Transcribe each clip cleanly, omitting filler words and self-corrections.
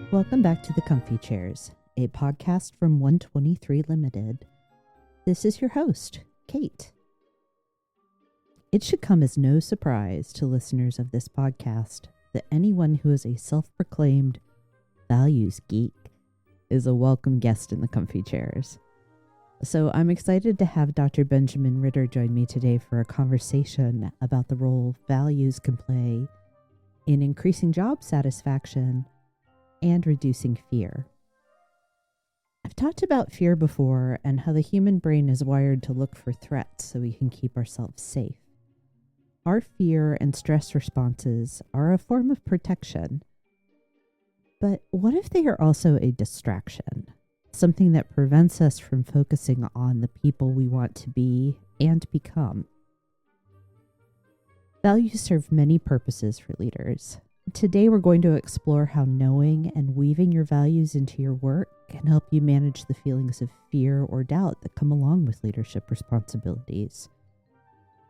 Welcome back to The Comfy Chairs, a podcast from 123 Limited. This is your host, Kate. It should come as no surprise to listeners of this podcast that anyone who is a self-proclaimed values geek is a welcome guest in The Comfy Chairs. So I'm excited to have Dr. Benjamin Ritter join me today for a conversation about the role values can play in increasing job satisfaction and reducing fear. I've talked about fear before and how the human brain is wired to look for threats so we can keep ourselves safe. Our fear and stress responses are a form of protection. But what if they are also a distraction? Something that prevents us from focusing on the people we want to be and become. Values serve many purposes for leaders. Today we're going to explore how knowing and weaving your values into your work can help you manage the feelings of fear or doubt that come along with leadership responsibilities.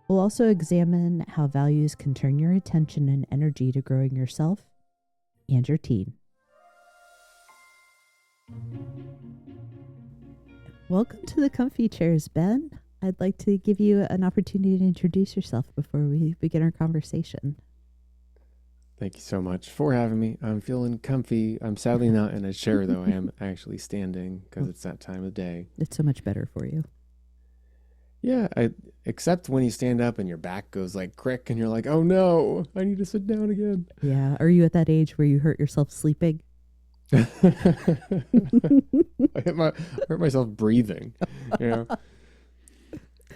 We'll also examine how values can turn your attention and energy to growing yourself and your team. Welcome to The Comfy Chairs, Ben. I'd like to give you an opportunity to introduce yourself before we begin our conversation. Thank you so much for having me. I'm feeling comfy. I'm sadly not in a chair, though. I am actually standing because it's that time of day. It's so much better for you. Yeah, except when you stand up and your back goes like crick and you're like, oh no, I need to sit down again. Yeah. Are you at that age where you hurt yourself sleeping? I hurt myself breathing. You know?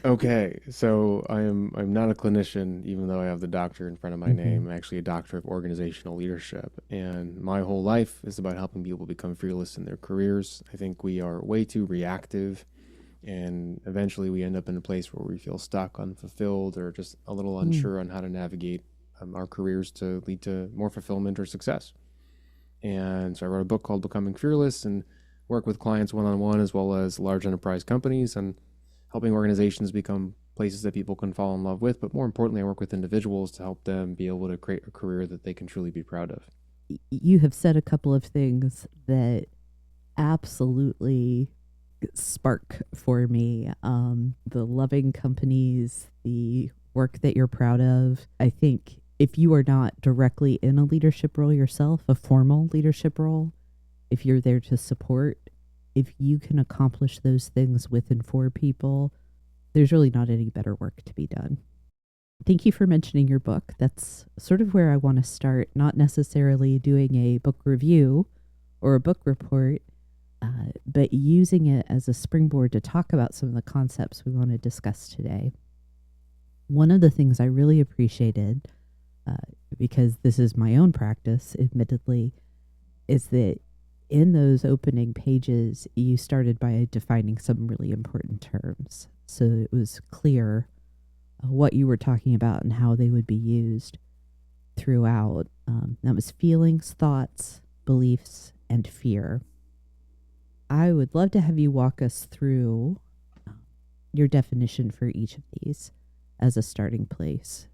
Okay, so I'm not a clinician, even though I have the doctor in front of my name. I'm actually a doctor of organizational leadership, and my whole life is about helping people become fearless in their careers. I think we are way too reactive, and eventually we end up in a place where we feel stuck, unfulfilled, or just a little unsure on how to navigate our careers to lead to more fulfillment or success. And so I wrote a book called Becoming Fearless and work with clients one-on-one as well as large enterprise companies and helping organizations become places that people can fall in love with. But more importantly, I work with individuals to help them be able to create a career that they can truly be proud of. You have said a couple of things that absolutely spark for me. The loving companies, the work that you're proud of. I think if you are not directly in a leadership role yourself, a formal leadership role, if you're there to support, if you can accomplish those things with and for people, there's really not any better work to be done. Thank you for mentioning your book. That's sort of where I want to start, not necessarily doing a book review or a book report, but using it as a springboard to talk about some of the concepts we want to discuss today. One of the things I really appreciated, because this is my own practice, admittedly, is that in those opening pages, you started by defining some really important terms. So it was clear what you were talking about and how they would be used throughout. That was feelings, thoughts, beliefs, and fear. I would love to have you walk us through your definition for each of these as a starting place,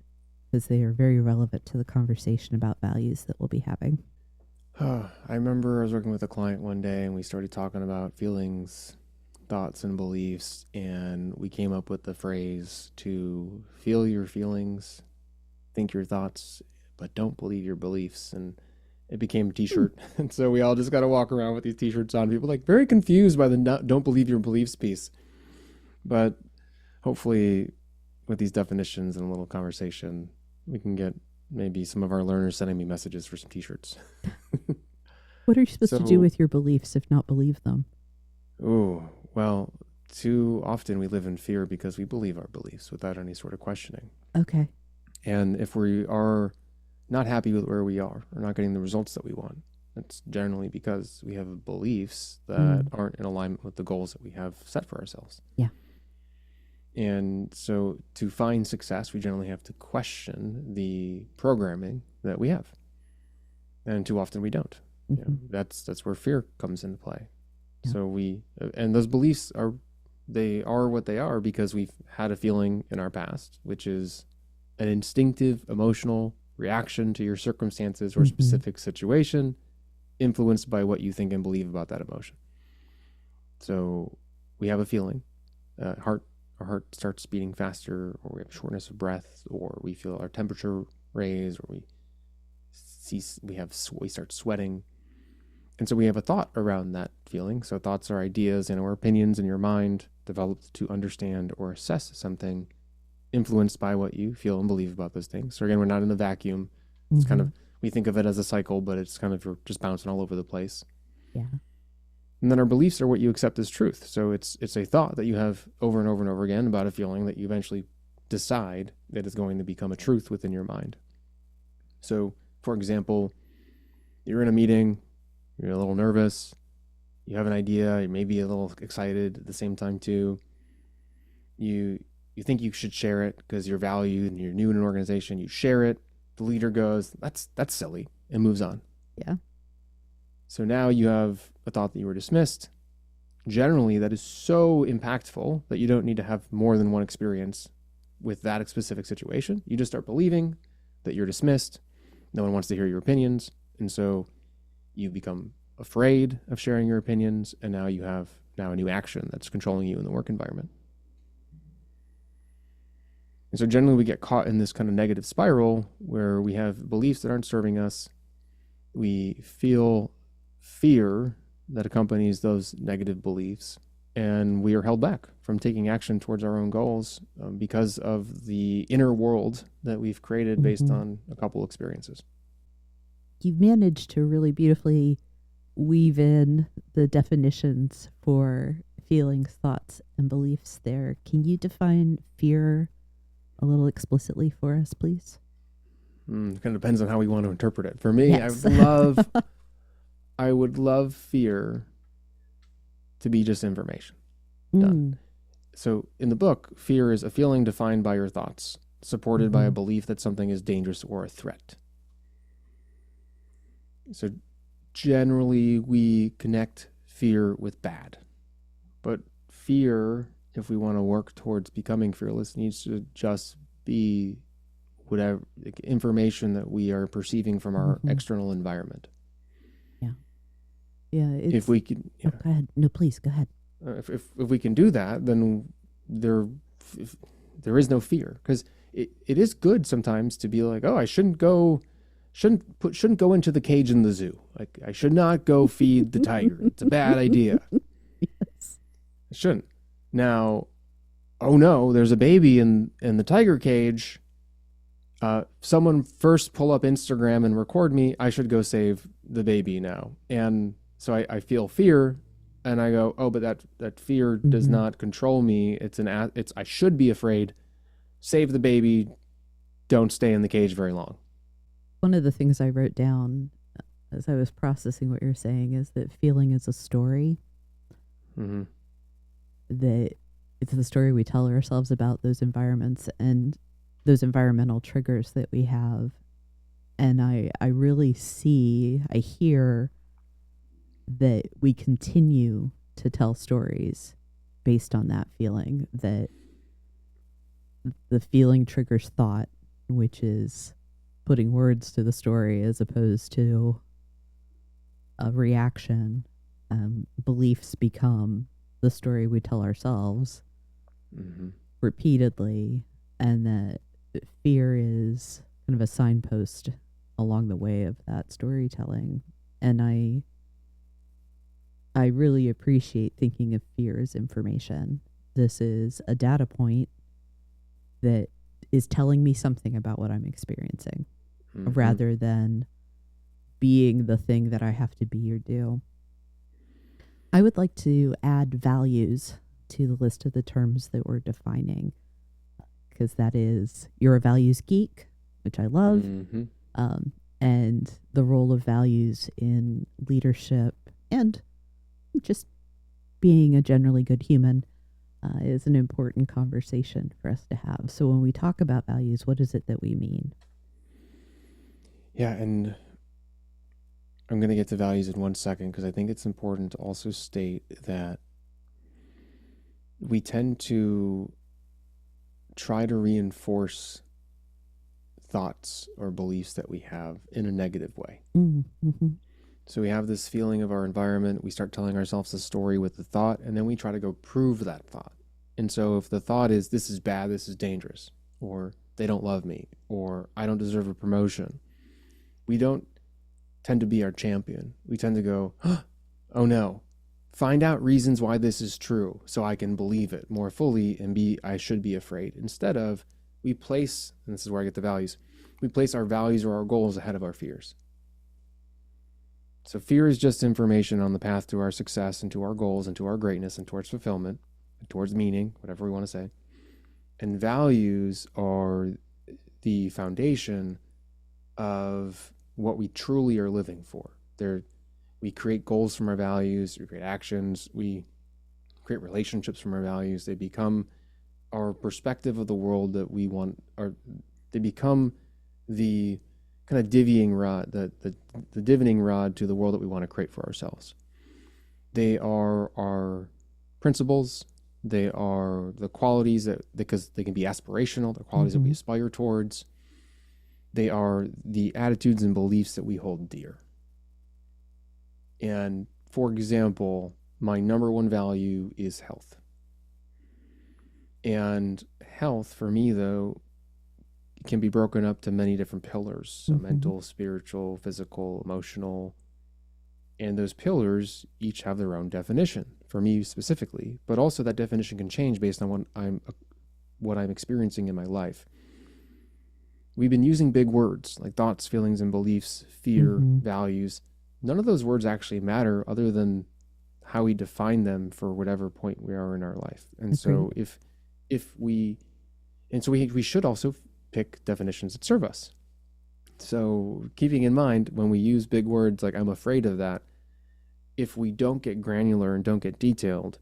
because they are very relevant to the conversation about values that we'll be having. I remember I was working with a client one day and we started talking about feelings, thoughts, and beliefs, and we came up with the phrase to feel your feelings, think your thoughts, but don't believe your beliefs. And it became a t-shirt. And so we all just got to walk around with these t-shirts on. People like very confused by the don't believe your beliefs piece. But hopefully with these definitions and a little conversation, we can get maybe some of our learners sending me messages for some t-shirts. What are you supposed to do with your beliefs if not believe them? Oh, well, too often we live in fear because we believe our beliefs without any sort of questioning. Okay. And if we are not happy with where we are or not getting the results that we want, that's generally because we have beliefs that aren't in alignment with the goals that we have set for ourselves. Yeah. And so to find success, we generally have to question the programming that we have. And too often we don't. You know, that's where fear comes into play. Yeah. So and those beliefs are what they are because we've had a feeling in our past, which is an instinctive emotional reaction to your circumstances or specific situation. influenced by what you think and believe about that emotion. So we have a feeling, our heart starts beating faster, or we have shortness of breath, or we feel our temperature raise, or we start sweating. And so we have a thought around that feeling. So thoughts are ideas and or opinions in your mind developed to understand or assess something, influenced by what you feel and believe about those things. So again, we're not in a vacuum. It's kind of, we think of it as a cycle, but it's kind of, you're just bouncing all over the place. Yeah. And then our beliefs are what you accept as truth. So it's a thought that you have over and over and over again about a feeling that you eventually decide that is going to become a truth within your mind. So, for example, you're in a meeting, you're a little nervous, you have an idea, you may be a little excited at the same time too. You think you should share it because you're valued and you're new in an organization. You share it. The leader goes, that's silly, and moves on. Yeah. So now you have a thought that you were dismissed. Generally, that is so impactful that you don't need to have more than one experience with that specific situation. You just start believing that you're dismissed. No one wants to hear your opinions. And so you become afraid of sharing your opinions. And now you have a new action that's controlling you in the work environment. And so generally we get caught in this kind of negative spiral where we have beliefs that aren't serving us. We feel fear that accompanies those negative beliefs, and we are held back from taking action towards our own goals because of the inner world that we've created based on a couple experiences. You've managed to really beautifully weave in the definitions for feelings, thoughts, and beliefs there. Can you define fear a little explicitly for us, please? It kind of depends on how we want to interpret it. For me, Yes. I would love fear to be just information. Done. So in the book, fear is a feeling defined by your thoughts, supported by a belief that something is dangerous or a threat. So generally we connect fear with bad, but fear, if we want to work towards becoming fearless, needs to just be whatever information that we are perceiving from our external environment. Yeah. If we can, go ahead. No, please go ahead. If we can do that, then there is no fear, because it is good sometimes to be like, oh, I shouldn't go into the cage in the zoo. Like, I should not go feed the tiger. It's a bad idea. Yes. I shouldn't. Now, oh no, there's a baby in the tiger cage. Someone first pull up Instagram and record me. I should go save the baby now. And so I feel fear, and I go, oh, but that fear does not control me. It's I should be afraid. Save the baby. Don't stay in the cage very long. One of the things I wrote down as I was processing what you're saying is that feeling is a story. That it's the story we tell ourselves about those environments and those environmental triggers that we have. And I really I hear that we continue to tell stories based on that feeling, that the feeling triggers thought, which is putting words to the story as opposed to a reaction. Beliefs become the story we tell ourselves repeatedly, and that fear is kind of a signpost along the way of that storytelling. And I really appreciate thinking of fear as information. This is a data point that is telling me something about what I'm experiencing, rather than being the thing that I have to be or do. I would like to add values to the list of the terms that we're defining, because that is, you're a values geek, which I love, and the role of values in leadership and just being a generally good human is an important conversation for us to have. So when we talk about values, what is it that we mean? Yeah, and I'm going to get to values in 1 second, because I think it's important to also state that we tend to try to reinforce thoughts or beliefs that we have in a negative way. So we have this feeling of our environment. We start telling ourselves a story with the thought, and then we try to go prove that thought. And so if the thought is, this is bad, this is dangerous, or they don't love me, or I don't deserve a promotion, we don't tend to be our champion. We tend to go, oh no, find out reasons why this is true so I can believe it more fully and I should be afraid. Instead of, we place, and this is where I get the values, we place our values or our goals ahead of our fears. So fear is just information on the path to our success and to our goals and to our greatness and towards fulfillment, and towards meaning, whatever we want to say. And values are the foundation of what we truly are living for. We create goals from our values, we create actions, we create relationships from our values. They become our perspective of the world that we want, or they become the kind of divvying rod, the divining rod to the world that we want to create for ourselves. They are our principles. They are the qualities that, because they can be aspirational, the qualities that we aspire towards. They are the attitudes and beliefs that we hold dear. And for example, my number one value is health. And health for me, though, can be broken up to many different pillars. So mental, spiritual, physical, emotional. And those pillars each have their own definition for me specifically, but also that definition can change based on what I'm experiencing in my life. We've been using big words like thoughts, feelings, and beliefs, fear, values. None of those words actually matter other than how we define them for whatever point we are in our life. And so we should also pick definitions that serve us. So keeping in mind, when we use big words like I'm afraid of that, if we don't get granular and don't get detailed,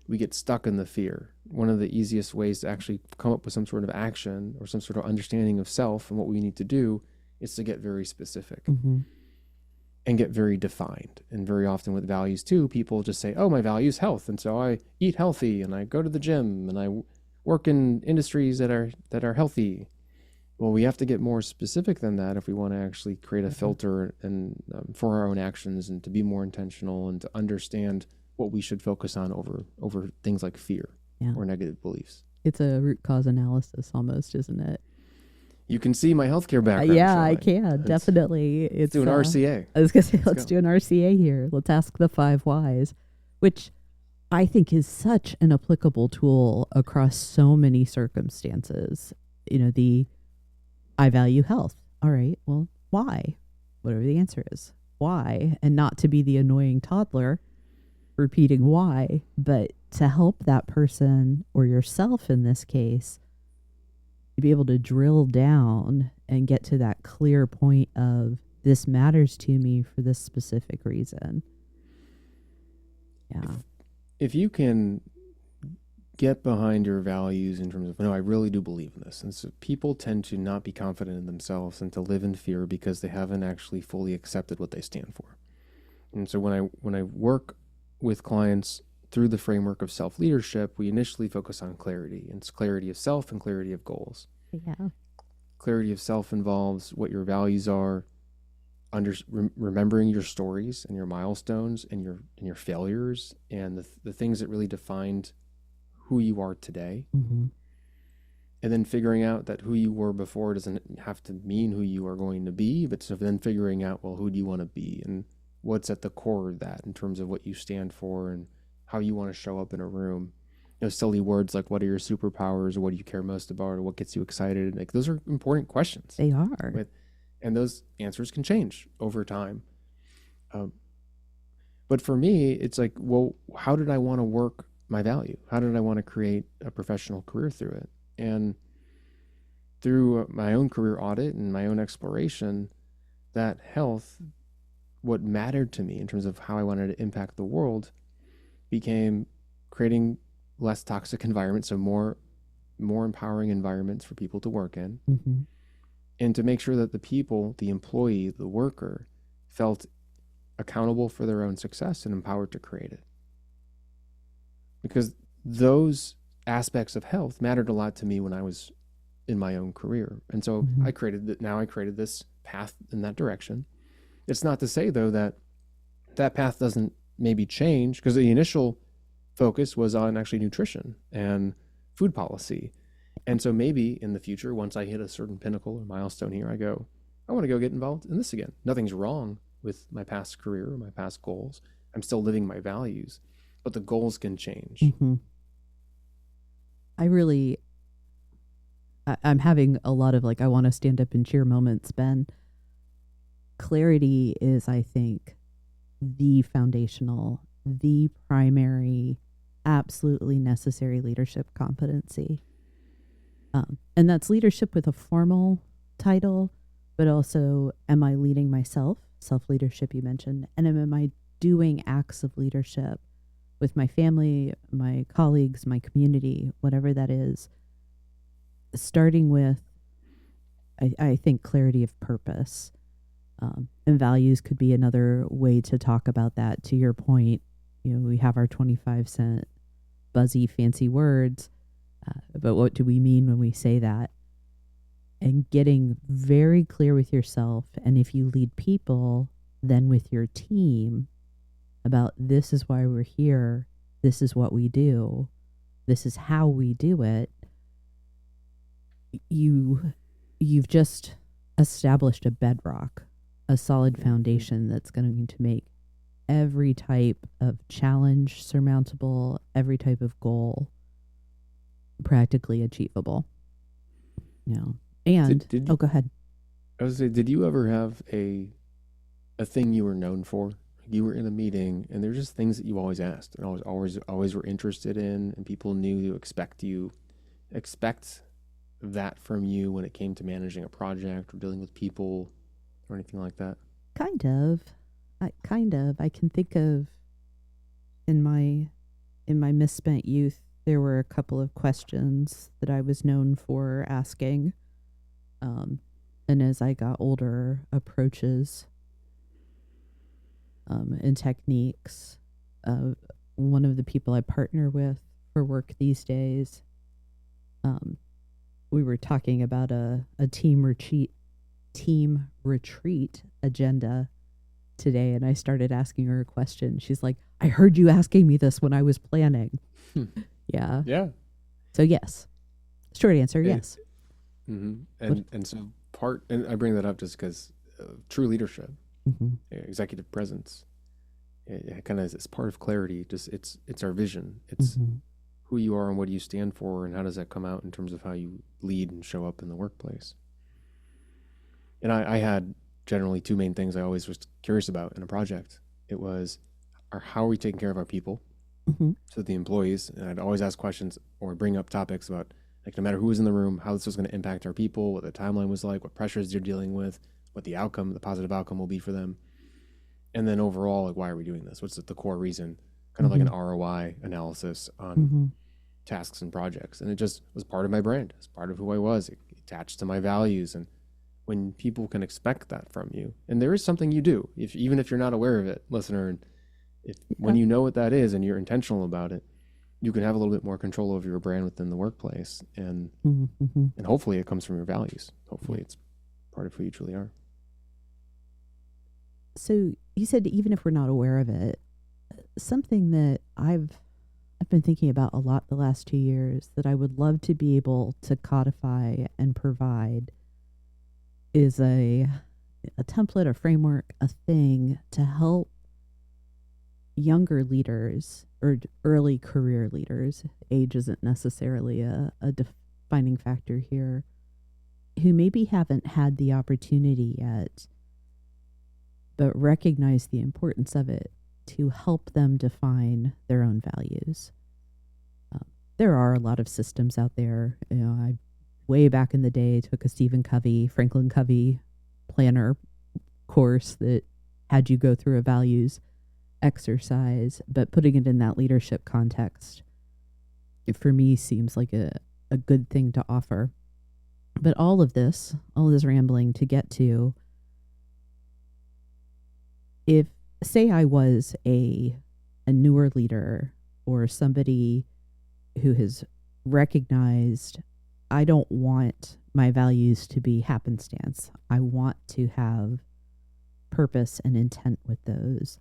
we get stuck in the fear. One of the easiest ways to actually come up with some sort of action or some sort of understanding of self and what we need to do is to get very specific and get very defined. And very often with values too, people just say, oh, my value is health. And so I eat healthy and I go to the gym and I work in industries that are healthy. Well, we have to get more specific than that if we want to actually create a filter and for our own actions and to be more intentional and to understand what we should focus on over things like fear or negative beliefs. It's a root cause analysis almost, isn't it? You can see my healthcare background. Yeah, I can. Definitely. Let's do an RCA. I was going to say, let's do an RCA here. Let's ask the 5 whys, which I think is such an applicable tool across so many circumstances. You know, I value health. All right, well, why? Whatever the answer is. Why? And not to be the annoying toddler repeating why, but to help that person or yourself in this case, to be able to drill down and get to that clear point of this matters to me for this specific reason. Yeah. If you can get behind your values in terms of, no, I really do believe in this. And so people tend to not be confident in themselves and to live in fear because they haven't actually fully accepted what they stand for. And so when I work with clients through the framework of self-leadership, we initially focus on clarity. And it's clarity of self and clarity of goals. Yeah. Clarity of self involves what your values are, remembering your stories and your milestones and your failures and the things that really defined who you are today. And then figuring out that who you were before doesn't have to mean who you are going to be, but so then figuring out, well, who do you want to be and what's at the core of that in terms of what you stand for and how you want to show up in a room. You know, silly words like what are your superpowers or what do you care most about or what gets you excited? Like those are important questions. They are. And those answers can change over time. But for me, it's like, well, how did I want to work my value? How did I want to create a professional career through it? And through my own career audit and my own exploration, that health, what mattered to me in terms of how I wanted to impact the world, became creating less toxic environments, so more empowering environments for people to work in, and to make sure that the people, the employee, the worker, felt accountable for their own success and empowered to create it. Because those aspects of health mattered a lot to me when I was in my own career. And so I created this path in that direction. It's not to say, though, that that path doesn't maybe change because the initial focus was on actually nutrition and food policy. And so maybe in the future, once I hit a certain pinnacle or milestone here, I go, I want to go get involved in this again. Nothing's wrong with my past career or my past goals. I'm still living my values, but the goals can change. Mm-hmm. I'm having a lot of like, I want to stand up and cheer moments, Ben. Clarity is, I think, the foundational, the primary, absolutely necessary leadership competency. And that's leadership with a formal title, but also, am I leading myself? Self-leadership you mentioned. And am I doing acts of leadership with my family, my colleagues, my community, whatever that is, starting with, I think, clarity of purpose. And values could be another way to talk about that. To your point, we have our 25-cent buzzy fancy words, but what do we mean when we say that? And getting very clear with yourself, and if you lead people, then with your team, about this is why we're here, this is what we do, this is how we do it. You've just established a bedrock, a solid foundation that's going to make every type of challenge surmountable, every type of goal practically achievable. And go ahead. I was gonna say, did you ever have a thing you were known for? You were in a meeting and there's just things that you always asked and always were interested in, and people knew to expect that from you when it came to managing a project or dealing with people or anything like that? Kind of. I can think of in my misspent youth, there were a couple of questions that I was known for asking. And as I got older, approaches and techniques. One of the people I partner with for work these days, we were talking about a team retreat agenda today, and I started asking her a question. She's like, I heard you asking me this when I was planning. Yeah. Yeah. So yes. Short answer, yes. Mm-hmm. And so and I bring that up just because true leadership, executive presence, it kind of is part of clarity. Just it's our vision. It's who you are and what do you stand for, and how does that come out in terms of how you lead and show up in the workplace. And I had generally two main things I always was curious about in a project. It was, how are we taking care of our people? So the employees, and I'd always ask questions or bring up topics about, like, no matter who was in the room, how this was going to impact our people, what the timeline was like, what pressures they're dealing with, what the positive outcome will be for them. And then overall, like, why are we doing this? What's the core reason? Kind of like an ROI analysis on tasks and projects. And it just was part of my brand. It's part of who I was. It attached to my values. And when people can expect that from you, and there is something you do, even if you're not aware of it, listener, when you know what that is and you're intentional about it, you can have a little bit more control over your brand within the workplace, and hopefully it comes from your values. Hopefully it's part of who you truly are. So you said even if we're not aware of it, something that I've been thinking about a lot the last 2 years that I would love to be able to codify and provide is a template, a framework, a thing to help younger leaders or early career leaders, age isn't necessarily a defining factor here, who maybe haven't had the opportunity yet, but recognize the importance of it, to help them define their own values. There are a lot of systems out there. I way back in the day took a Franklin Covey planner course that had you go through a values exercise, but putting it in that leadership context, it for me seems like a good thing to offer. But all of this rambling to get to, if, say, I was a newer leader or somebody who has recognized, I don't want my values to be happenstance. I want to have purpose and intent with those.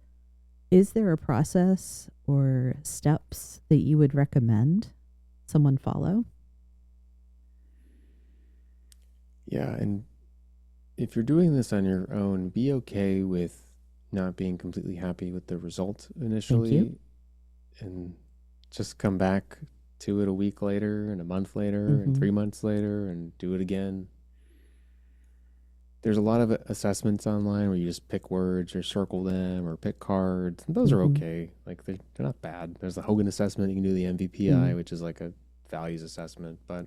Is there a process or steps that you would recommend someone follow? Yeah, and if you're doing this on your own, be okay with not being completely happy with the result Thank you. initially, and just come back to it a week later and a month later and Mm-hmm. 3 months later and do it again. There's a lot of assessments online where you just pick words or circle them or pick cards. And those are Mm-hmm. okay. Like they're not bad. There's the Hogan assessment. You can do the MVPI, which is like a values assessment. But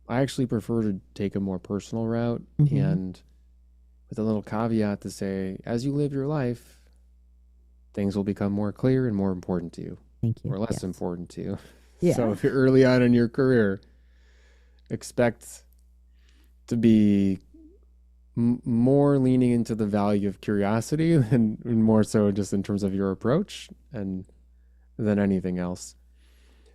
I actually prefer to take a more personal route, Mm-hmm. and with a little caveat to say, as you live your life, things will become more clear and more important to you, Thank you. or less Yes. important to you. So Yeah. if you're early on in your career, expect to be more leaning into the value of curiosity and more so just in terms of your approach and than anything else.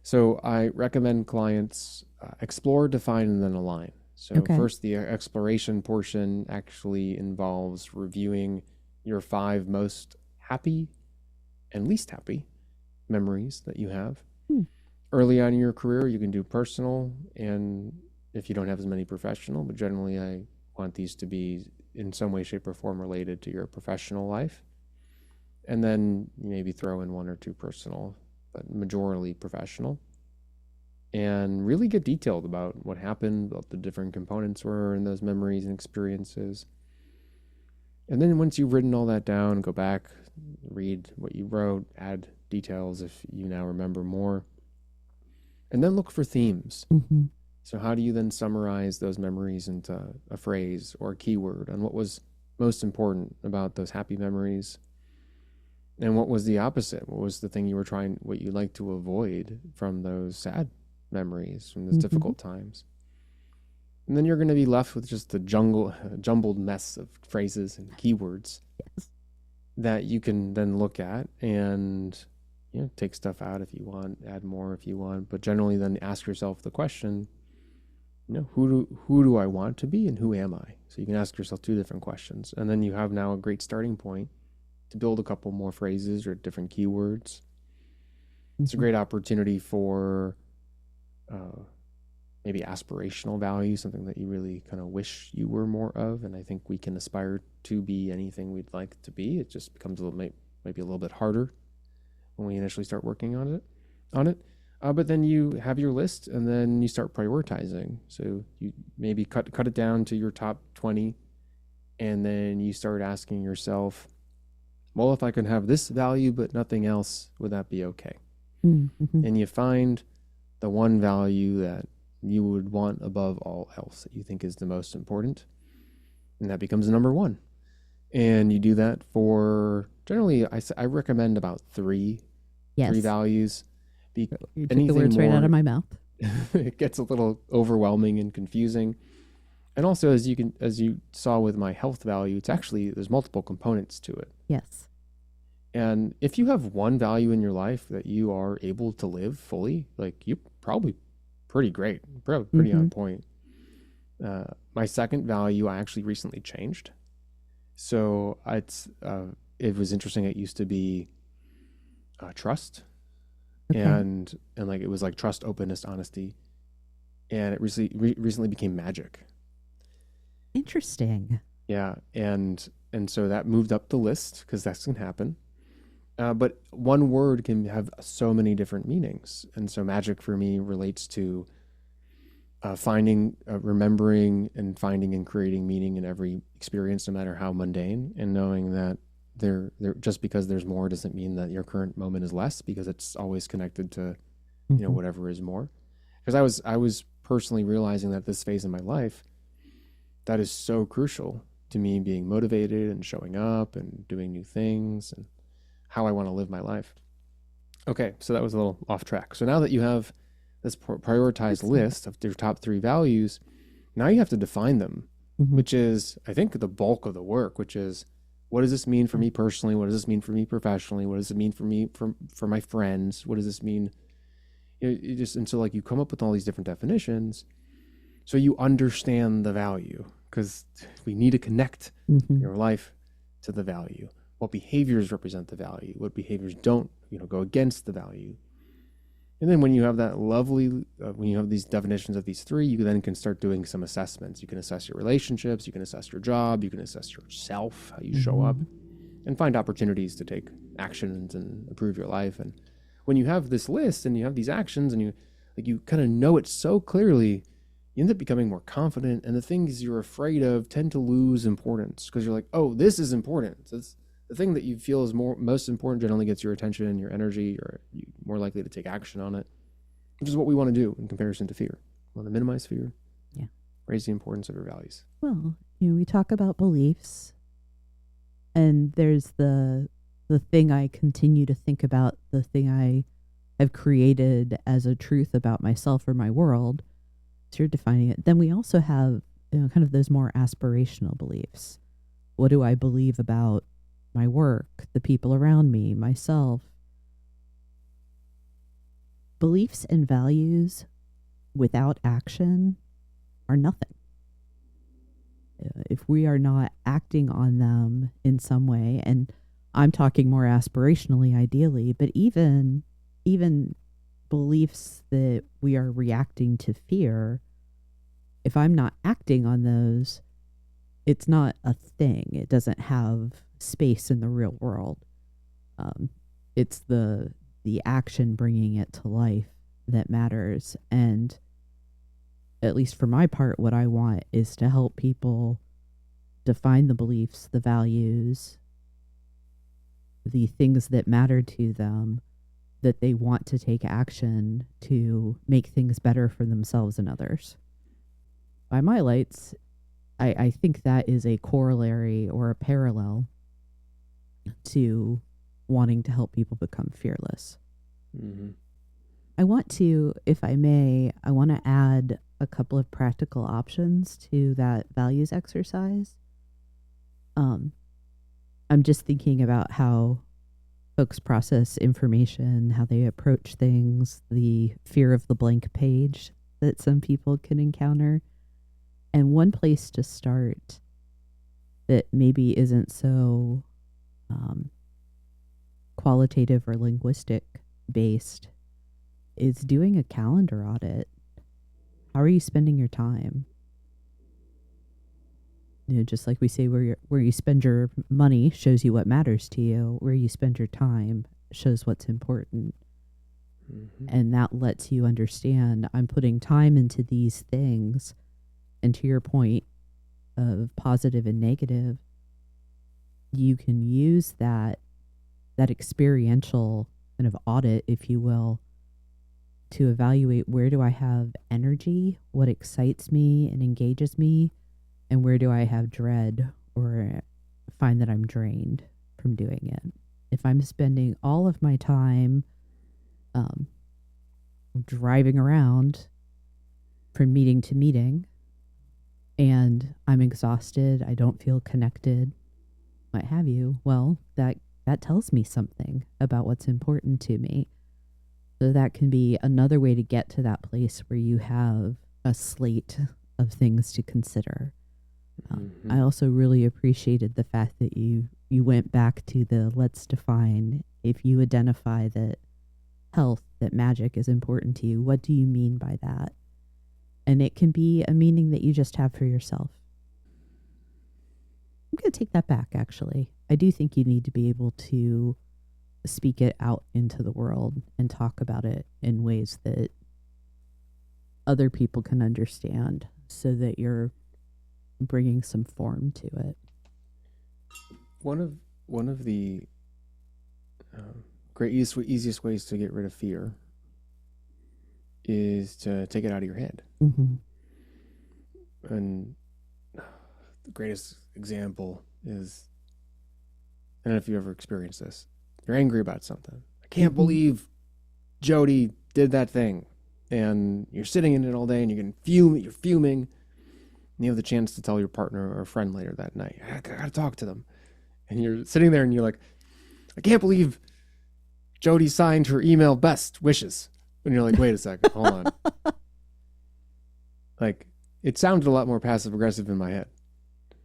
So I recommend clients explore, define, and then align. So Okay. first, the exploration portion actually involves reviewing your 5 most happy and least happy memories that you have. Hmm. Early on in your career, you can do personal, and if you don't have as many professional, but generally I want these to be in some way, shape, or form related to your professional life. And then maybe throw in 1 or 2 personal, but majorly professional. And really get detailed about what happened, what the different components were in those memories and experiences. And then once you've written all that down, go back, read what you wrote, add details if you now remember more, and then look for themes. Mm-hmm. So, how do you then summarize those memories into a phrase or a keyword on what was most important about those happy memories? And what was the opposite? What was the thing you were trying, what you like to avoid from those sad memories, from those Mm-hmm. difficult times? And then you're going to be left with just a jumbled mess of phrases and keywords Yes. that you can then look at and take stuff out if you want, add more if you want, but generally then ask yourself the question, who do I want to be and who am I? So you can ask yourself 2 different questions, and then you have now a great starting point to build a couple more phrases or different keywords. It's a Mm-hmm. great opportunity for uh, maybe aspirational value, something that you really kind of wish you were more of. And I think we can aspire to be anything we'd like to be. It just becomes maybe a little bit harder when we initially start working on it. But then you have your list, and then you start prioritizing. So you maybe cut it down to your top 20, and then you start asking yourself, well, if I can have this value but nothing else, would that be okay? Mm-hmm. And you find the one value that you would want above all else that you think is the most important, and that becomes number 1. And you do that for generally, I recommend about three Yes. values. You took the Anything words right out of more, my mouth. it gets a little overwhelming and confusing. And also, as you saw with my health value, it's actually there's multiple components to it. Yes. And if you have one value in your life that you are able to live fully, like you probably pretty great, probably pretty Mm-hmm. on point. My second value I actually recently changed. So it was interesting. It used to be trust, Okay. and like it was like trust, openness, honesty, and it recently became magic. Interesting. Yeah, and so that moved up the list because that can happen. But one word can have so many different meanings, and so magic for me relates to finding, remembering, and finding and creating meaning in every experience, no matter how mundane, and knowing that there just because there's more doesn't mean that your current moment is less, because it's always connected to Mm-hmm. whatever is more. Because I was personally realizing that this phase in my life, that is so crucial to me being motivated and showing up and doing new things and how I want to live my life. Okay, so that was a little off track. So now that you have this prioritized Excellent. list of your top 3 values, now you have to define them, Mm-hmm. which is, I think, the bulk of the work, which is, what does this mean for me personally? What does this mean for me professionally? What does it mean for me, for my friends? What does this mean? And so like you come up with all these different definitions, so you understand the value, because we need to connect Mm-hmm. your life to the value. what behaviors represent the value, what behaviors don't, go against the value. And then when you have that when you have these definitions of these three, you then can start doing some assessments. You can assess your relationships, you can assess your job, you can assess yourself, how you show up, and find opportunities to take actions and improve your life. And when you have this list and you have these actions and you kind of know it so clearly, you end up becoming more confident, and the things you're afraid of tend to lose importance because you're like, oh, this is important. So it's the thing that you feel is most important generally gets your attention and your energy, or you're more likely to take action on it, which is what we want to do in comparison to fear. We want to minimize fear. Yeah. Raise the importance of your values. Well, we talk about beliefs, and there's the thing I continue to think about, the thing I have created as a truth about myself or my world. So you're defining it. Then we also have kind of those more aspirational beliefs. What do I believe about my work, the people around me, myself? Beliefs and values without action are nothing. If we are not acting on them in some way, and I'm talking more aspirationally, ideally, but even beliefs that we are reacting to fear, if I'm not acting on those, it's not a thing. It doesn't have space in the real world. It's the action bringing it to life that matters. And at least for my part, what I want is to help people define the beliefs, the values, the things that matter to them, that they want to take action to make things better for themselves and others. By my lights, I think that is a corollary or a parallel to wanting to help people become fearless. Mm-hmm. I want to, if I may, I want to add a couple of practical options to that values exercise. I'm just thinking about how folks process information, how they approach things, the fear of the blank page that some people can encounter. And one place to start that maybe isn't so qualitative or linguistic based is doing a calendar audit. How are you spending your time? Just like we say, where you spend your money shows you what matters to you. Where you spend your time shows what's important. Mm-hmm. And that lets you understand, I'm putting time into these things. And to your point of positive and negative, you can use that experiential kind of audit, if you will, to evaluate where do I have energy, what excites me and engages me, and where do I have dread or find that I'm drained from doing it. If I'm spending all of my time driving around from meeting to meeting, and I'm exhausted, I don't feel connected, what have you, well, that tells me something about what's important to me. So that can be another way to get to that place where you have a slate of things to consider. I also really appreciated the fact that you went back to the let's define, if you identify that health, that magic is important to you, what do you mean by that? And it can be a meaning that you just have for yourself. I'm going to take that back, actually. I do think you need to be able to speak it out into the world and talk about it in ways that other people can understand, so that you're bringing some form to it. One of the easiest ways to get rid of fear is to take it out of your head. Mm-hmm. And the greatest example is, I don't know if you ever experienced this. You're angry about something. I can't believe Jody did that thing. And you're sitting in it all day and you're fuming. And you have the chance to tell your partner or friend later that night, I gotta talk to them. And you're sitting there and you're like, I can't believe Jody signed her email best wishes. And you're like, wait a second, hold on. Like, it sounded a lot more passive aggressive in my head.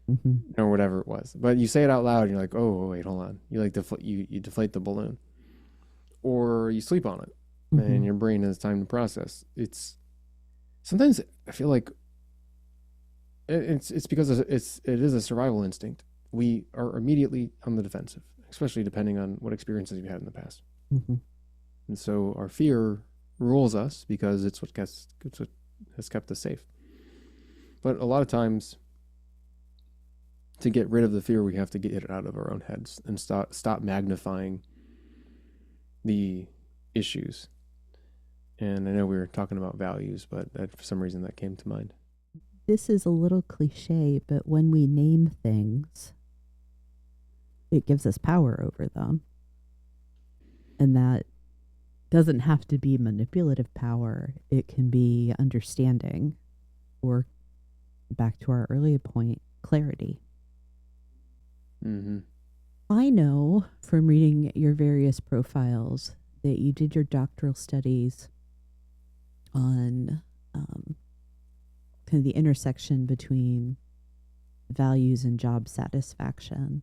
Mm-hmm. or whatever it was. But you say it out loud and you're like, oh, wait, hold on. You like you deflate the balloon, or you sleep on it Mm-hmm. and your brain has time to process. It's sometimes I feel like it's because it is a survival instinct. We are immediately on the defensive, especially depending on what experiences you've had in the past. Mm-hmm. And so our fear rules us because it's what has kept us safe. But a lot of times, to get rid of the fear, we have to get it out of our own heads and stop magnifying the issues. And I know we were talking about values, but for some reason that came to mind. This is a little cliche, but when we name things, it gives us power over them. And that doesn't have to be manipulative power, it can be understanding, or back to our earlier point, clarity. Mm-hmm. I know from reading your various profiles that you did your doctoral studies on kind of the intersection between values and job satisfaction.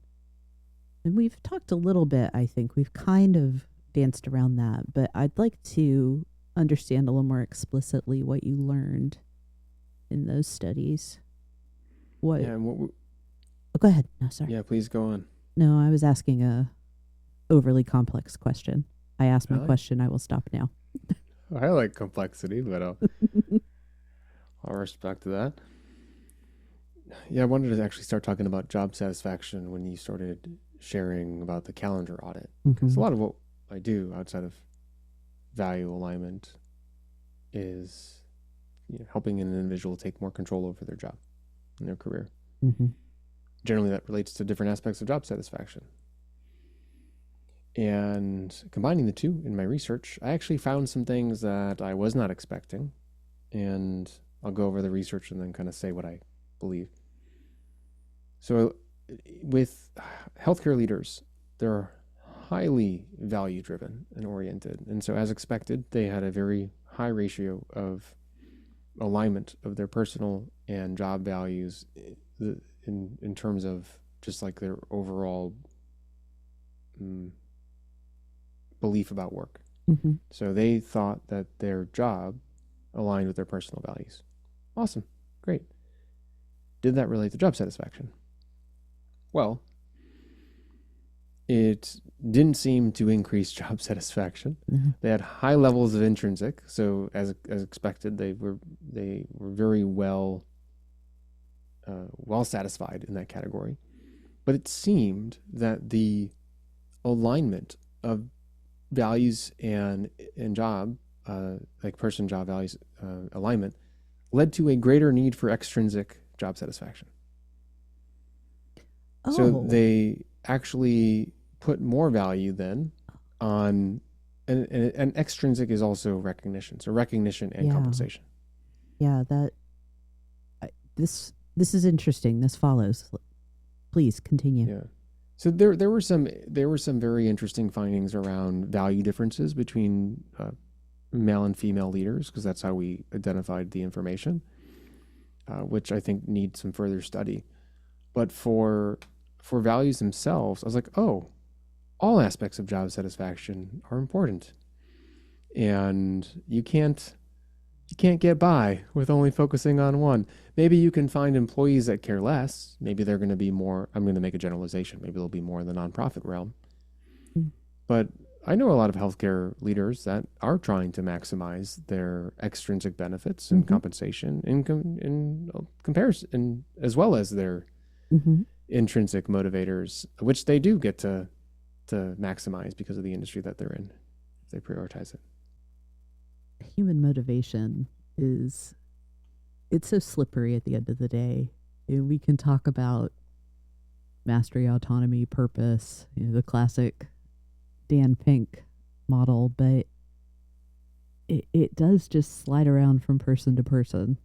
And we've talked a little bit, I think. We've kind of danced around that, but I'd like to understand a little more explicitly what you learned in those studies. What? Yeah, and Oh, go ahead. No, sorry. yeah, please go on. No, I was asking a overly complex question. I asked my I like, question. I will stop now. I like complexity, but I'll respect that. Yeah, I wanted to actually start talking about job satisfaction when you started sharing about the calendar audit. Because Mm-hmm. a lot of what I do outside of value alignment is helping an individual take more control over their job and their career. Mm-hmm. Generally, that relates to different aspects of job satisfaction. And combining the two in my research, I actually found some things that I was not expecting. And I'll go over the research and then kind of say what I believe. So, with healthcare leaders, they're highly value driven and oriented. And so, as expected, they had a very high ratio of alignment of their personal and job values in terms of just like their overall belief about work. Mm-hmm. So they thought that their job aligned with their personal values. Awesome. Great. Did that relate to job satisfaction? Well, it didn't seem to increase job satisfaction. Mm-hmm. They had high levels of intrinsic, so as expected, they were very well satisfied in that category. But it seemed that the alignment of values and job, like person job values alignment, led to a greater need for extrinsic job satisfaction. Oh. So they actually put more value then on, and extrinsic is also recognition. So recognition and compensation. Yeah, this is interesting. This follows. Please continue. Yeah. So there were some very interesting findings around value differences between male and female leaders, because that's how we identified the information, which I think needs some further study. But for values themselves, I was like, oh, all aspects of job satisfaction are important, and you can't get by with only focusing on one. Maybe you can find employees that care less. Maybe they're going to be more, I'm going to make a generalization, maybe they'll be more in the nonprofit realm. Mm. But I know a lot of healthcare leaders that are trying to maximize their extrinsic benefits and compensation in comparison, as well as their intrinsic motivators, which they do get to maximize because of the industry that they're in, if they prioritize it. Human motivation it's so slippery at the end of the day. We can talk about mastery, autonomy, purpose, the classic Dan Pink model, but it does just slide around from person to person.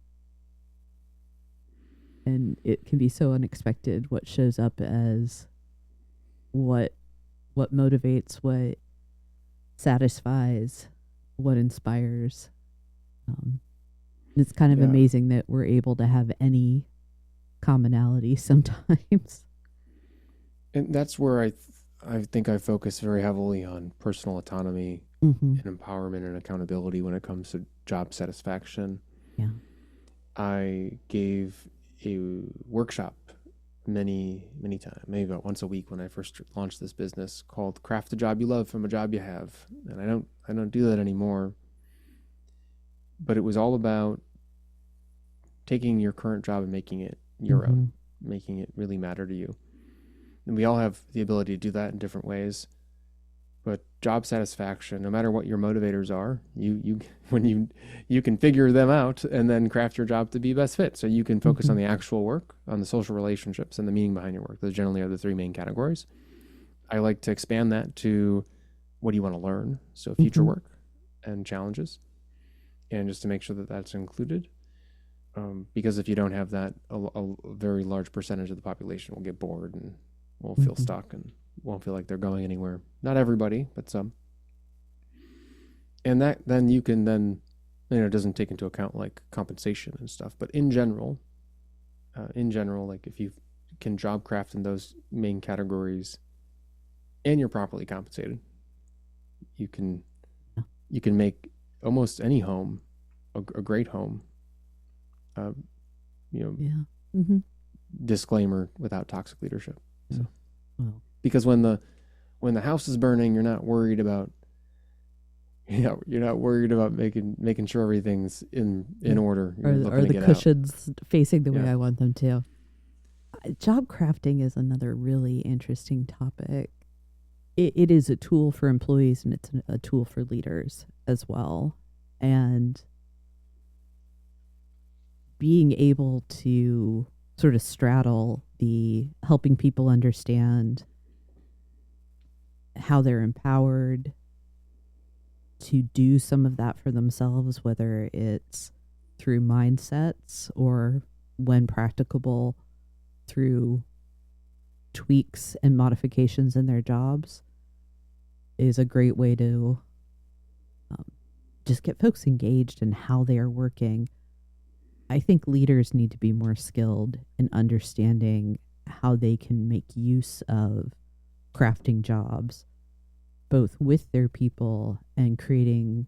And it can be so unexpected what shows up as what motivates, what satisfies, what inspires. It's kind of amazing that we're able to have any commonality sometimes. And that's where I think I focus very heavily on personal autonomy Mm-hmm. and empowerment and accountability when it comes to job satisfaction. Yeah. I gave a workshop many times, maybe about once a week when I first launched this business, called "Craft the Job You Love from a Job You Have," and I don't do that anymore. But it was all about taking your current job and making it your Mm-hmm. own, making it really matter to you. And we all have the ability to do that in different ways. But job satisfaction, no matter what your motivators are, you when you can figure them out and then craft your job to be best fit. So you can focus Mm-hmm. on the actual work, on the social relationships, and the meaning behind your work. Those generally are the three main categories. I like to expand that to what do you want to learn? So future Mm-hmm. work and challenges, and just to make sure that that's included. Because if you don't have that, a very large percentage of the population will get bored and will feel Mm-hmm. stuck and won't feel like they're going anywhere. Not everybody, but some. And that then you can then, it doesn't take into account like compensation and stuff. But in general, like if you can job craft in those main categories and you're properly compensated, you can make almost any home a great home. Uh, Yeah. Mm-hmm. Disclaimer: without toxic leadership. So, Well, because when the house is burning, you're not worried about you're not worried about making sure everything's in order. You're looking or to the get out. cushions facing the way Yeah. I want them to. Job crafting is another really interesting topic. It is a tool for employees and it's a tool for leaders as well. And being able to sort of straddle the helping people understand how they're empowered to do some of that for themselves, whether it's through mindsets or when practicable through tweaks and modifications in their jobs, is a great way to just get folks engaged in how they are working. I think leaders need to be more skilled in understanding how they can make use of crafting jobs, both with their people and creating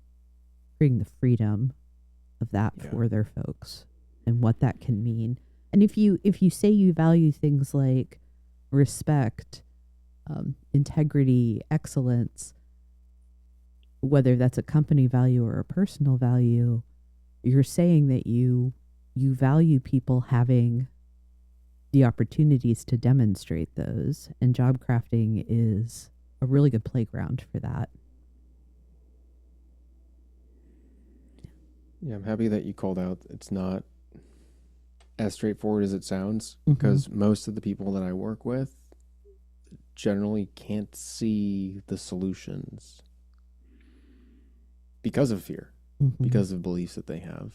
the freedom of that for their folks and what that can mean. And if you say you value things like respect, integrity, excellence, whether that's a company value or a personal value, you're saying that you value people having the opportunities to demonstrate those, and job crafting is a really good playground for that. Yeah, I'm happy that you called out it's not as straightforward as it sounds, Mm-hmm. because most of the people that I work with generally can't see the solutions because of fear, Mm-hmm. because of beliefs that they have.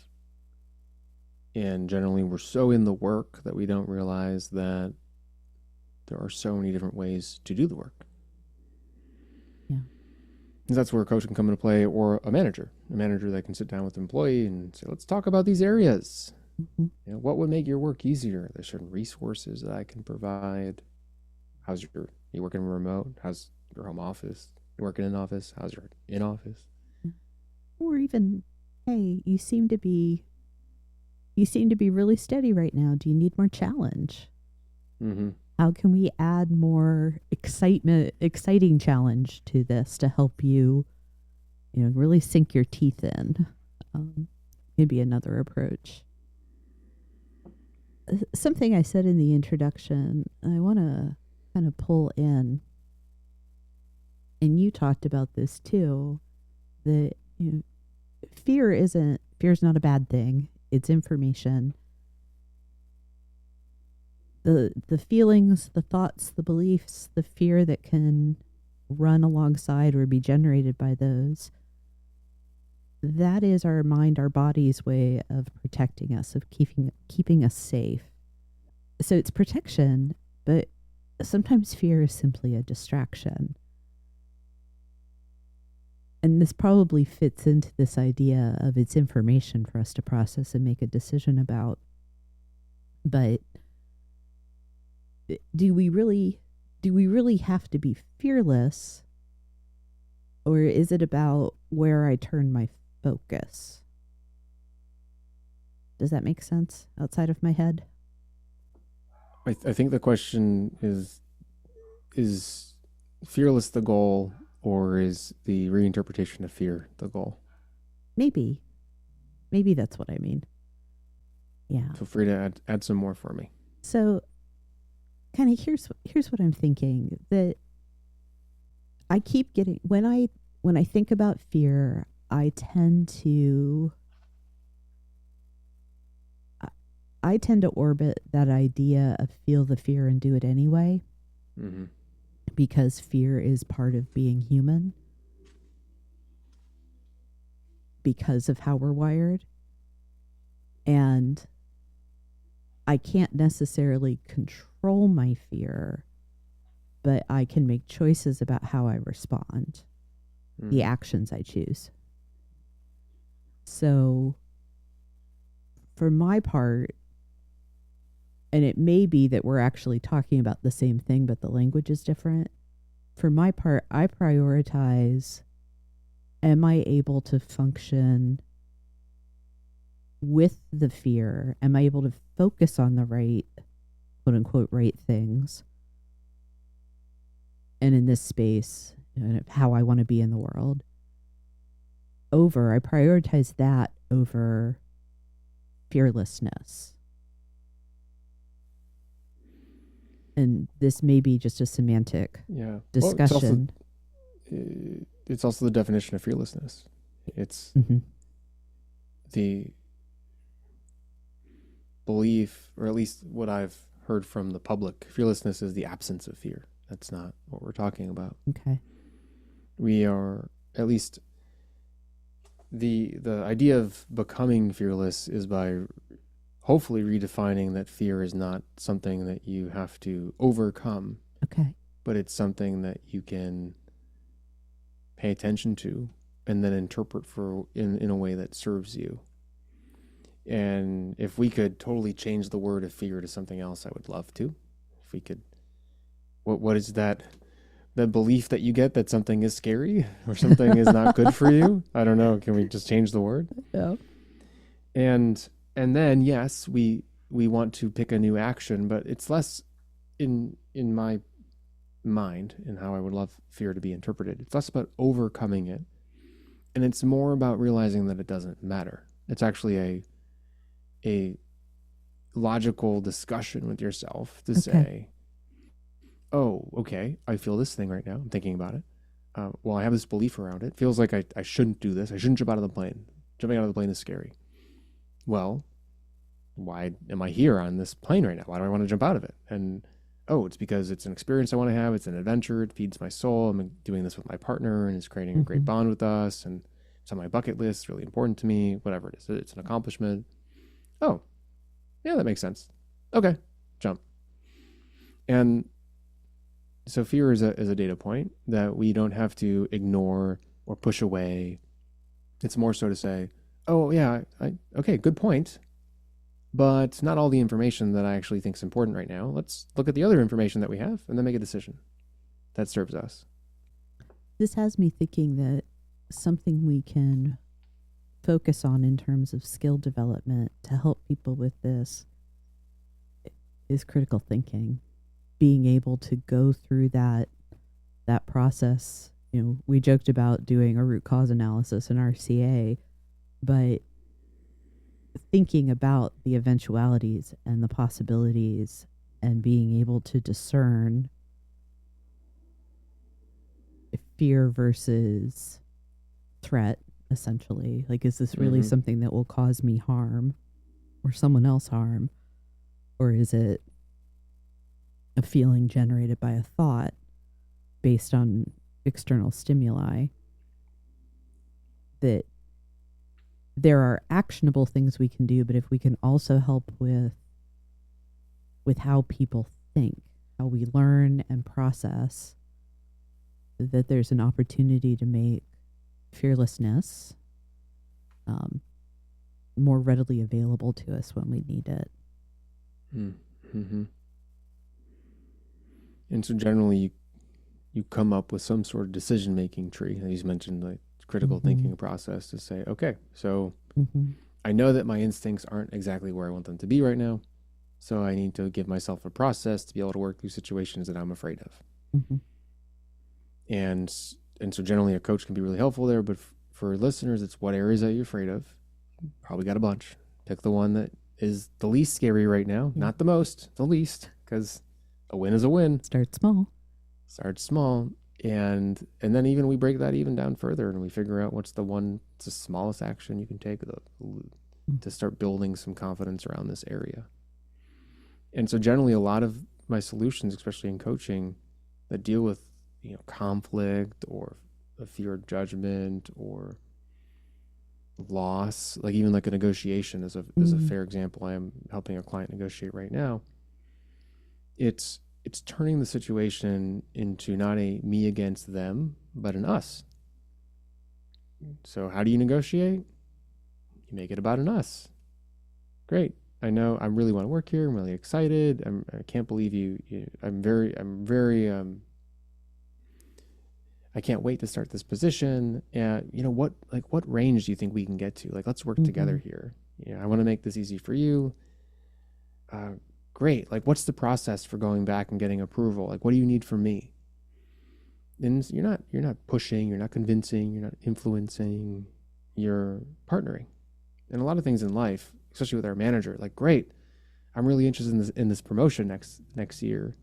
And generally we're so in the work that we don't realize that there are so many different ways to do the work. Yeah. And that's where a coach can come into play, or a manager that can sit down with the employee and say, let's talk about these areas. Mm-hmm. What would make your work easier? There's certain resources that I can provide. You working remote? How's your home office? You working in office? How's your in office? Or even, hey, you seem to be really steady right now. Do you need more challenge? Mm-hmm. How can we add more exciting challenge to this to help you, really sink your teeth in? Maybe another approach. Something I said in the introduction, I want to kind of pull in, and you talked about this too, that fear's not a bad thing. It's information. The feelings, the thoughts, the beliefs, the fear that can run alongside or be generated by those, that is our mind, our body's way of protecting us, of keeping us safe. So it's protection, but sometimes fear is simply a distraction. And this probably fits into this idea of it's information for us to process and make a decision about. But do we really have to be fearless, or is it about where I turn my focus? Does that make sense outside of my head? I think the question is fearless the goal, or is the reinterpretation of fear the goal? Maybe. Maybe that's what I mean. Yeah. Feel free to add some more for me. So kind of here's what I'm thinking, that I keep getting, when I think about fear, I tend to orbit that idea of feel the fear and do it anyway, Mm-hmm. because fear is part of being human because of how we're wired. And I can't necessarily control my fear, but I can make choices about how I respond, Mm-hmm. the actions I choose. So for my part, and it may be that we're actually talking about the same thing, but the language is different. For my part, I prioritize, am I able to function with the fear? Am I able to focus on the right, quote unquote, right things? And in this space, how I want to be in the world. I prioritize that over fearlessness. And this may be just a semantic discussion. Well, it's also the definition of fearlessness. It's the belief, or at least what I've heard from the public, fearlessness is the absence of fear. That's not what we're talking about. Okay. We are, at least the idea of becoming fearless is by hopefully redefining that fear is not something that you have to overcome. Okay. But it's something that you can pay attention to and then interpret in a way that serves you. And if we could totally change the word of fear to something else, I would love to. If we could, what is that? The belief that you get that something is scary or something is not good for you? I don't know. Can we just change the word? Yeah. And then yes, we want to pick a new action, but it's less in my mind and how I would love fear to be interpreted. It's less about overcoming it, and it's more about realizing that it doesn't matter. It's actually a logical discussion with yourself to say, oh, okay, I feel this thing right now. I'm thinking about it. Well, I have this belief around it. It feels like I shouldn't do this. I shouldn't jump out of the plane. Jumping out of the plane is scary. Well, why am I here on this plane right now? Why do I want to jump out of it? And oh, it's because it's an experience I want to have. It's an adventure. It feeds my soul. I'm doing this with my partner, and it's creating a great bond with us. And it's on my bucket list. It's really important to me. Whatever it is, it's an accomplishment. Oh, yeah, that makes sense. Okay, jump. And so fear is a data point that we don't have to ignore or push away. It's more so to say, oh yeah, okay, good point. But not all the information that I actually think is important right now. Let's look at the other information that we have and then make a decision that serves us. This has me thinking that something we can focus on in terms of skill development to help people with this is critical thinking. Being able to go through that process. We joked about doing a root cause analysis in RCA, but thinking about the eventualities and the possibilities and being able to discern fear versus threat, essentially. Like, is this really something that will cause me harm or someone else harm? Or is it a feeling generated by a thought based on external stimuli? That there are actionable things we can do, but if we can also help with how people think, how we learn and process, that there's an opportunity to make fearlessness more readily available to us when we need it. Mm-hmm. And so generally you come up with some sort of decision making tree. He's mentioned like critical thinking process to say, okay, so I know that my instincts aren't exactly where I want them to be right now. So I need to give myself a process to be able to work through situations that I'm afraid of. And so generally a coach can be really helpful there, but for listeners, it's what areas that you're afraid of. Probably got a bunch. Pick the one that is the least scary right now, not the most, the least, because a win is a win. Start small. Start small. And then even we break that even down further and we figure out what's the smallest action you can take to start building some confidence around this area. And so generally a lot of my solutions, especially in coaching, that deal with, conflict or a fear of judgment or loss, like even like a negotiation is a fair example. I am helping a client negotiate right now. It's turning the situation into not a me against them, but an us. So how do you negotiate? You make it about an us. Great. I know I really want to work here. I'm really excited. I can't believe I can't wait to start this position. And what range do you think we can get to? Like, let's work together here. I want to make this easy for you. Great. Like, what's the process for going back and getting approval? Like, what do you need from me? And you're not pushing, you're not convincing, you're not influencing, you're partnering. And a lot of things in life, especially with our manager, like, great, I'm really interested in this promotion next year,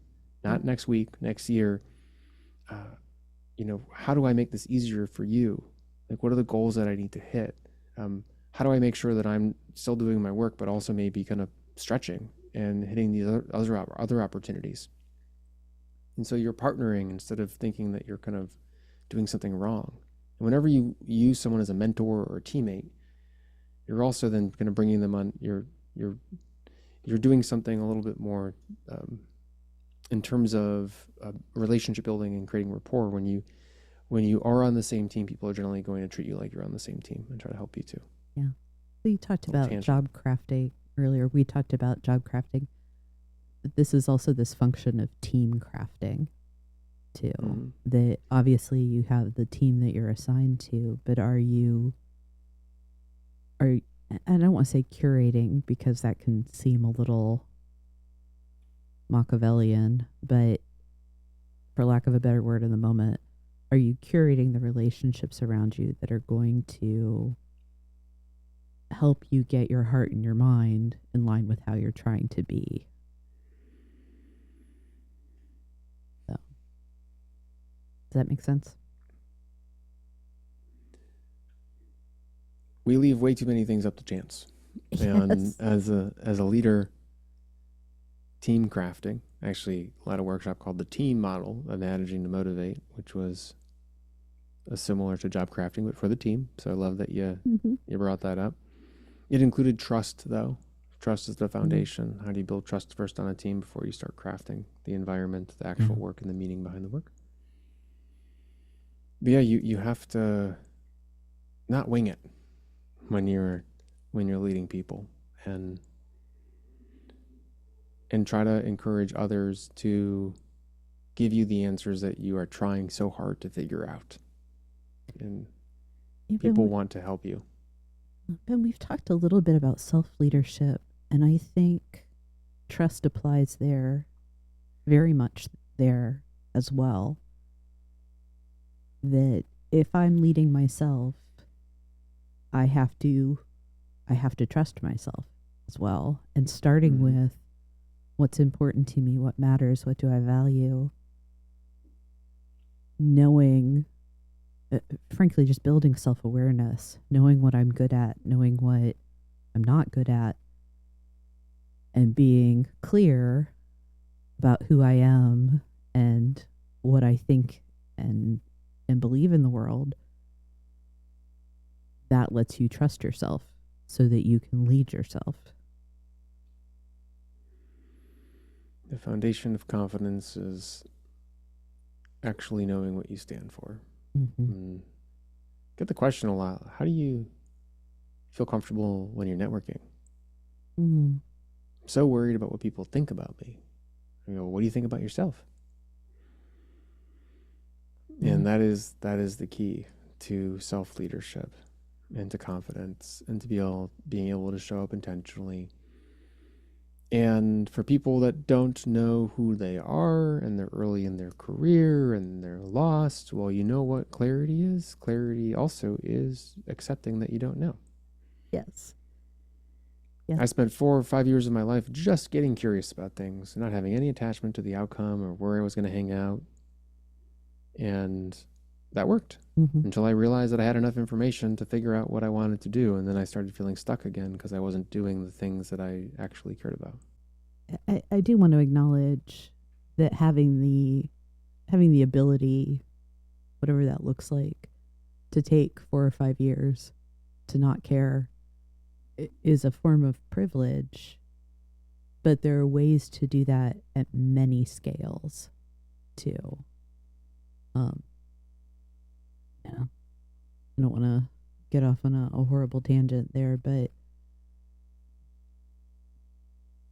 not next week, next year. How do I make this easier for you? Like, what are the goals that I need to hit? How do I make sure that I'm still doing my work, but also maybe kind of stretching and hitting the other opportunities? And so you're partnering instead of thinking that you're kind of doing something wrong. And whenever you use someone as a mentor or a teammate, you're also then kind of bringing them on. You're doing something a little bit more in terms of relationship building and creating rapport. When you are on the same team, people are generally going to treat you like you're on the same team and try to help you too. Yeah. So you talked about job crafting earlier. We talked about job crafting. But this is also this function of team crafting too. That obviously you have the team that you're assigned to, but I don't want to say curating because that can seem a little Machiavellian, but for lack of a better word in the moment, are you curating the relationships around you that are going to help you get your heart and your mind in line with how you're trying to be? So, does that make sense? We leave way too many things up to chance. Yes. And as a leader, team crafting, actually led a workshop called the team model of managing to motivate, which was similar to job crafting, but for the team. So I love that you brought that up. It included trust, though. Trust is the foundation. How do you build trust first on a team before you start crafting the environment, the actual work, and the meaning behind the work? But yeah, you have to not wing it when you're leading people, and try to encourage others to give you the answers that you are trying so hard to figure out. And people want to help you. And we've talked a little bit about self-leadership, and I think trust applies there, very much there as well. That if I'm leading myself, I have to trust myself as well. And starting with what's important to me, what matters, what do I value, knowing, frankly, just building self-awareness, knowing what I'm good at, knowing what I'm not good at, and being clear about who I am and what I think and believe in the world. That lets you trust yourself so that you can lead yourself. The foundation of confidence is actually knowing what you stand for. Get the question a lot. How do you feel comfortable when you're networking? I'm so worried about what people think about me. I go, what do you think about yourself? And that is the key to self-leadership and to confidence and to being able to show up intentionally. And for people that don't know who they are and they're early in their career and they're lost, well, you know what clarity is? Clarity also is accepting that you don't know. Yes. I spent 4 or 5 years of my life just getting curious about things, not having any attachment to the outcome or where I was going to hang out. And that worked until I realized that I had enough information to figure out what I wanted to do. And then I started feeling stuck again because I wasn't doing the things that I actually cared about. I do want to acknowledge that having the ability, whatever that looks like, to take 4 or 5 years to not care is a form of privilege, but there are ways to do that at many scales too. Yeah, I don't want to get off on a horrible tangent there, but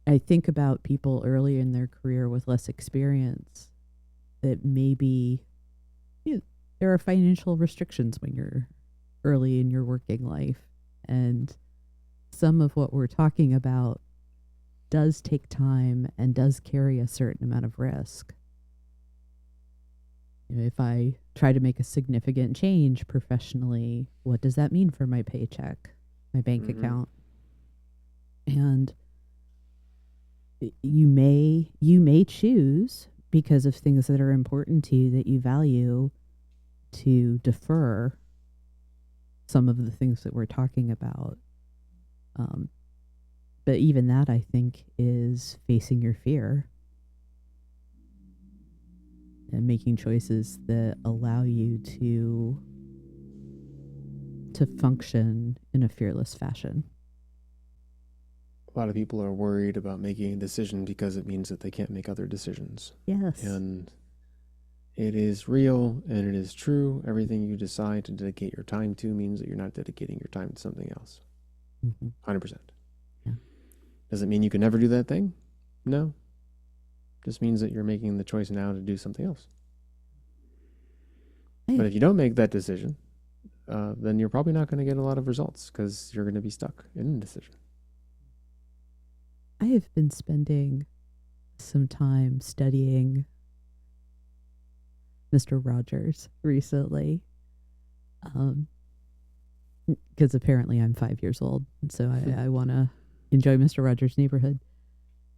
I think about people early in their career with less experience that maybe there are financial restrictions when you're early in your working life. And some of what we're talking about does take time and does carry a certain amount of risk. If I try to make a significant change professionally, what does that mean for my paycheck, my bank account? And you may choose, because of things that are important to you that you value, to defer some of the things that we're talking about. But even that, I think, is facing your fear and making choices that allow you to function in a fearless fashion. A lot of people are worried about making a decision because it means that they can't make other decisions. Yes. And it is real and it is true. Everything you decide to dedicate your time to means that you're not dedicating your time to something else. 100%. Yeah. Does it mean you can never do that thing? No. Just means that you're making the choice now to do something else. But if you don't make that decision, then you're probably not going to get a lot of results because you're going to be stuck in indecision. I have been spending some time studying Mr. Rogers recently, because apparently I'm 5 years old, and so I want to enjoy Mr. Rogers' Neighborhood.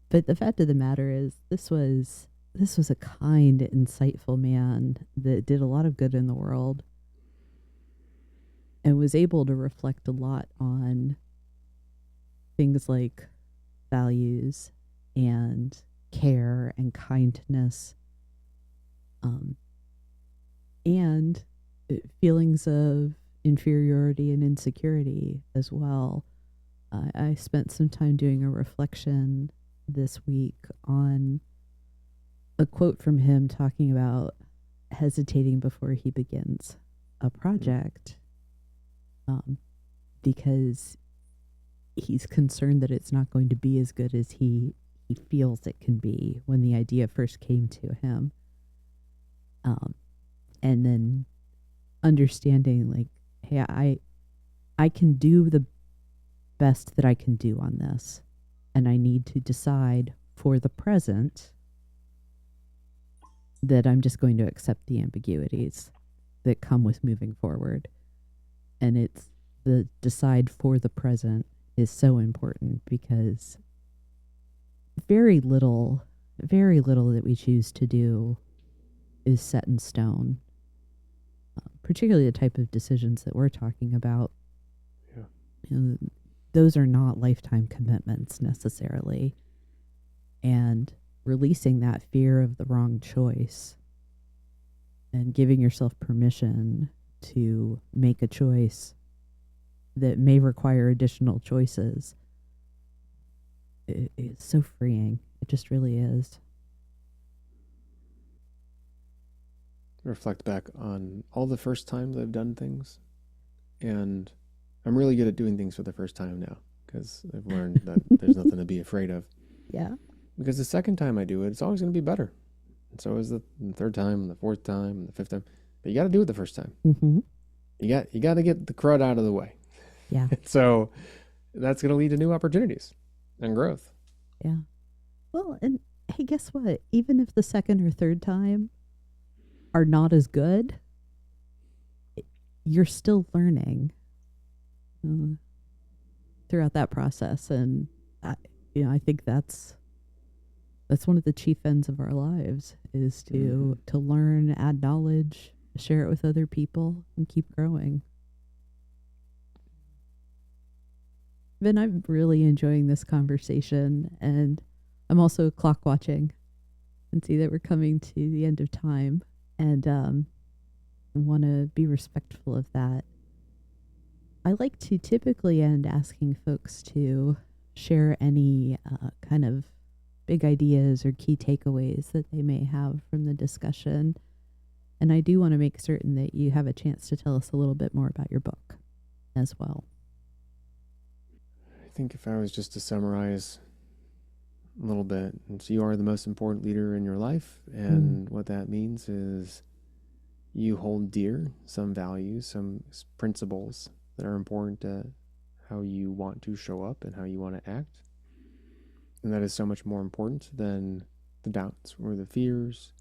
But the fact of the matter is, this was a kind, insightful man that did a lot of good in the world and was able to reflect a lot on things like values and care and kindness, and feelings of inferiority and insecurity as well. I spent some time doing a reflection this week on a quote from him talking about hesitating before he begins a project, because he's concerned that it's not going to be as good as he feels it can be when the idea first came to him. And then understanding, like, hey, I can do the best that I can do on this, and I need to decide for the present that I'm just going to accept the ambiguities that come with moving forward. And it's the decide for the present is so important, because very little that we choose to do is set in stone, particularly the type of decisions that we're talking about. Yeah. Those are not lifetime commitments necessarily. And releasing that fear of the wrong choice and giving yourself permission to make a choice that may require additional choices, it's so freeing. It just really is. Reflect back on all the first times I've done things, and I'm really good at doing things for the first time now, because I've learned that there's nothing to be afraid of. Yeah. Because the second time I do it, it's always going to be better. And so is the third time, and the fourth time, and the fifth time. but you got to do it the first time. Mm-hmm. You got to get the crud out of the way. Yeah. So that's going to lead to new opportunities and growth. Yeah. Well, and hey, guess what? Even if the second or third time are not as good, you're still learning throughout that process. And I think that's one of the chief ends of our lives, is to learn, add knowledge, share it with other people, and keep growing. Ben, I'm really enjoying this conversation, and I'm also clock watching and see that we're coming to the end of time, and I want to be respectful of that. I like to typically end asking folks to share any kind of big ideas or key takeaways that they may have from the discussion. And I do want to make certain that you have a chance to tell us a little bit more about your book as well. I think if I was just to summarize a little bit, so you are the most important leader in your life, and what that means is you hold dear some values, some principles that are important to how you want to show up and how you want to act. And that is so much more important than the doubts or the fears.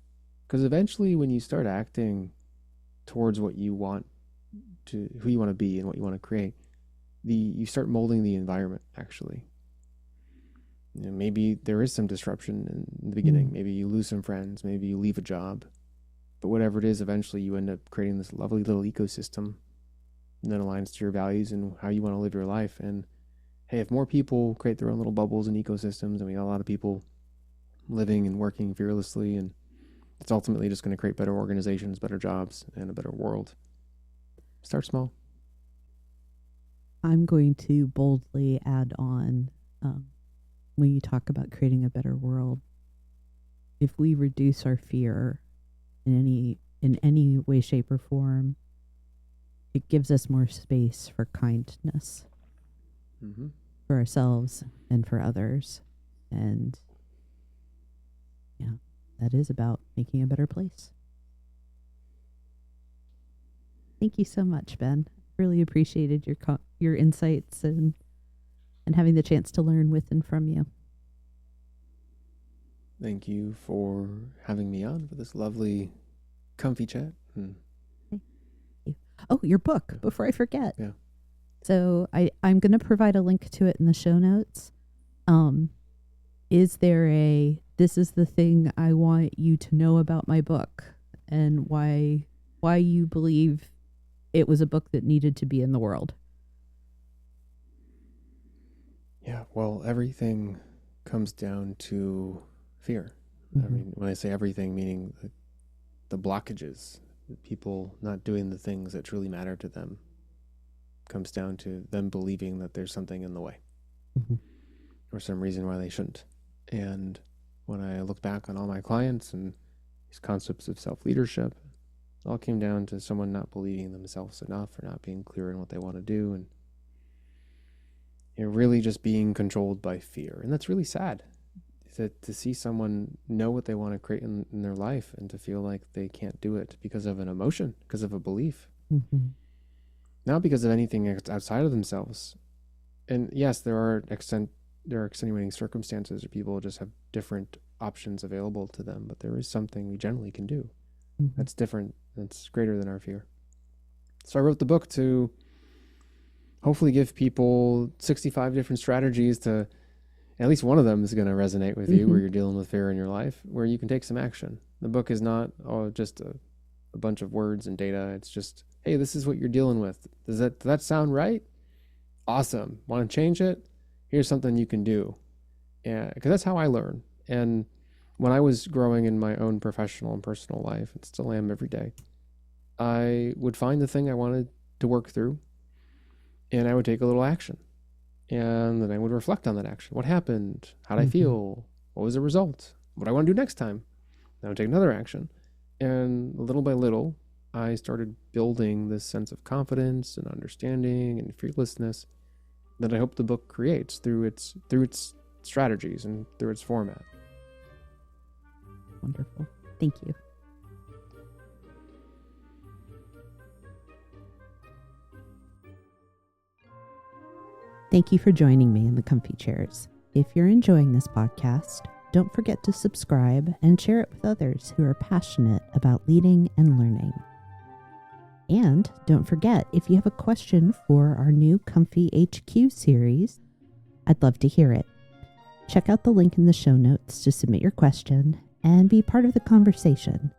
Because eventually when you start acting towards what you want to, who you want to be and what you want to create, you start molding the environment, actually. Maybe there is some disruption in the beginning. Maybe you lose some friends. Maybe you leave a job. But whatever it is, eventually you end up creating this lovely little ecosystem that aligns to your values and how you want to live your life. And hey, if more people create their own little bubbles and ecosystems, and we got a lot of people living and working fearlessly, and it's ultimately just going to create better organizations, better jobs, and a better world. Start small. I'm going to boldly add on, when you talk about creating a better world, if we reduce our fear in any way, shape, or form, it gives us more space for kindness for ourselves and for others. And yeah, that is about making a better place. Thank you so much, Ben. Really appreciated your insights and having the chance to learn with and from you. Thank you for having me on for this lovely, comfy chat. Oh, your book, before I forget. Yeah. So I'm going to provide a link to it in the show notes. Is there this is the thing I want you to know about my book, and why you believe it was a book that needed to be in the world? Yeah, well, everything comes down to fear. I mean, when I say everything, meaning the blockages, people not doing the things that truly matter to them, comes down to them believing that there's something in the way or some reason why they shouldn't. And when I look back on all my clients and these concepts of self-leadership, it all came down to someone not believing themselves enough, or not being clear in what they want to do, and really just being controlled by fear. And that's really sad, to see someone know what they want to create in their life and to feel like they can't do it because of an emotion, because of a belief, not because of anything outside of themselves. And yes, there are extenuating circumstances, or people just have different options available to them, but there is something we generally can do that's different, that's greater than our fear. So I wrote the book to hopefully give people 65 different strategies to, at least one of them is going to resonate with you, where you're dealing with fear in your life, where you can take some action. The book is not just a bunch of words and data. It's just, hey, this is what you're dealing with. Does that sound right? Awesome. Want to change it? Here's something you can do. Yeah, because that's how I learn. And when I was growing in my own professional and personal life, and still am every day, I would find the thing I wanted to work through, and I would take a little action. And then I would reflect on that action. What happened? How did I feel? What was the result? What do I want to do next time? Then I would take another action. And little by little, I started building this sense of confidence and understanding and fearlessness that I hope the book creates through its strategies and through its format. Wonderful. Thank you. Thank you for joining me in the comfy chairs. If you're enjoying this podcast, don't forget to subscribe and share it with others who are passionate about leading and learning. And don't forget, if you have a question for our new Comfy HQ series, I'd love to hear it. Check out the link in the show notes to submit your question and be part of the conversation.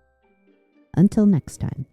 Until next time.